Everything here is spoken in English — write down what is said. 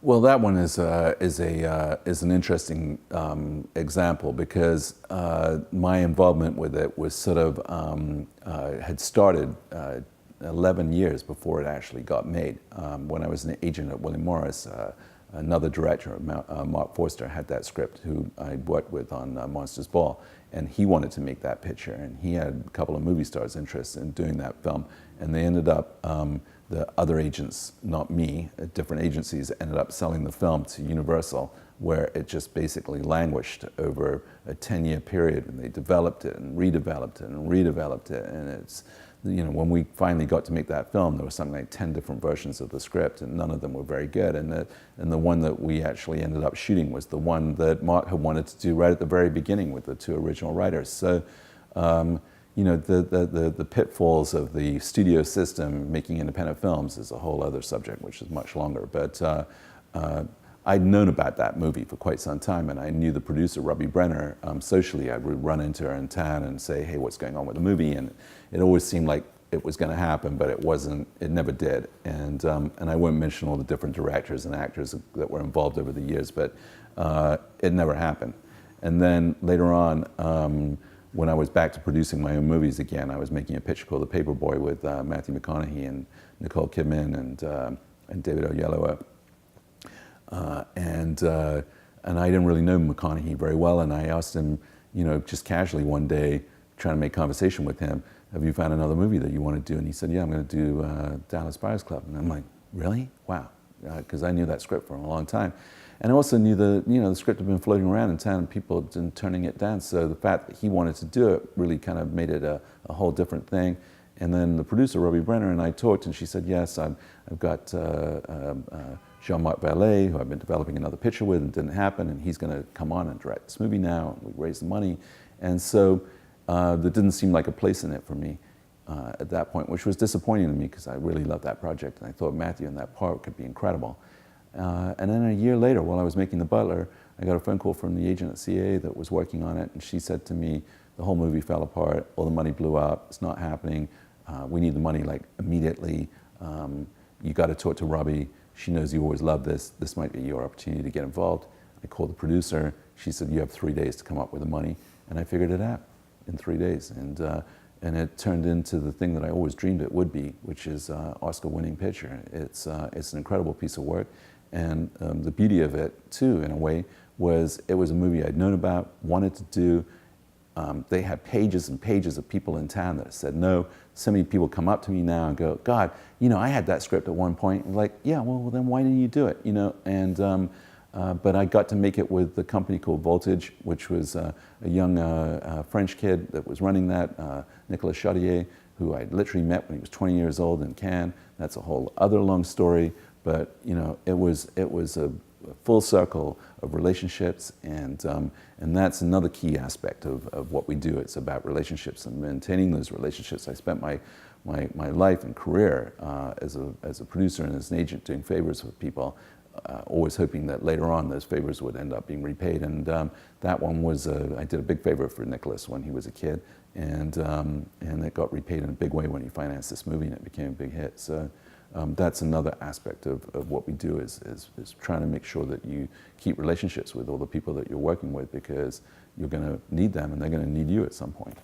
Well, that one is an interesting example because my involvement with it was sort of had started 11 years before it actually got made. When I was an agent at William Morris, another director, Mark Forster, had that script, who I worked with on Monsters Ball, and he wanted to make that picture, and he had a couple of movie stars interested in doing that film, and they ended up, the other agents, not me, at different agencies, ended up selling the film to Universal, where it just basically languished over a 10-year period, and they developed it and redeveloped it and redeveloped it, and it's, you know, when we finally got to make that film, there was something like 10 different versions of the script, and none of them were very good. And the one that we actually ended up shooting was the one that Mark had wanted to do right at the very beginning with the two original writers. So, you know, the pitfalls of the studio system making independent films is a whole other subject, which is much longer. But I'd known about that movie for quite some time, and I knew the producer, Robbie Brenner. Socially, I would run into her in town and say, hey, what's going on with the movie? And it always seemed like it was going to happen, but it wasn't, it never did. And I won't mention all the different directors and actors that were involved over the years, but it never happened. And then later on, when I was back to producing my own movies again, I was making a picture called The Paperboy with Matthew McConaughey and Nicole Kidman and David Oyelowo. And I didn't really know McConaughey very well, and I asked him, you know, just casually one day, trying to make conversation with him, have you found another movie that you want to do? And he said, yeah, I'm going to do Dallas Buyers Club. And I'm like, really? Wow. Because I knew that script for a long time. And I also knew the script had been floating around in town and people had been turning it down. So the fact that he wanted to do it really kind of made it a whole different thing. And then the producer, Robbie Brenner, and I talked, and she said, yes, I've got Jean-Marc Vallée, who I've been developing another picture with, and it didn't happen, and he's going to come on and direct this movie now, and we raised the money. And so there didn't seem like a place in it for me at that point, which was disappointing to me because I really loved that project, and I thought Matthew and that part could be incredible. And then a year later, while I was making The Butler, I got a phone call from the agent at CAA that was working on it, and she said to me, the whole movie fell apart, all the money blew up, it's not happening, we need the money like immediately, you got to talk to Robbie, she knows you always love this might be your opportunity to get involved. I called the producer, she said, you have 3 days to come up with the money, and I figured it out in 3 days, and it turned into the thing that I always dreamed it would be, which is Oscar-winning picture. It's an incredible piece of work, and the beauty of it, too, in a way, was it was a movie I'd known about, wanted to do. They had pages and pages of people in town that said no. So many people come up to me now and go, God, you know, I had that script at one point. I'm like, yeah, well, then why didn't you do it? You know, and but I got to make it with a company called Voltage, which was a young French kid that was running that, Nicolas Chaudier, who I literally met when he was 20 years old in Cannes. That's a whole other long story, but you know, it was a full circle of relationships, and that's another key aspect of what we do. It's about relationships and maintaining those relationships. I spent my life and career as a producer and as an agent doing favors with people, always hoping that later on those favors would end up being repaid. And that one was, I did a big favor for Nicholas when he was a kid, and it got repaid in a big way when he financed this movie and it became a big hit. So that's another aspect of what we do is trying to make sure that you keep relationships with all the people that you're working with, because you're going to need them and they're going to need you at some point.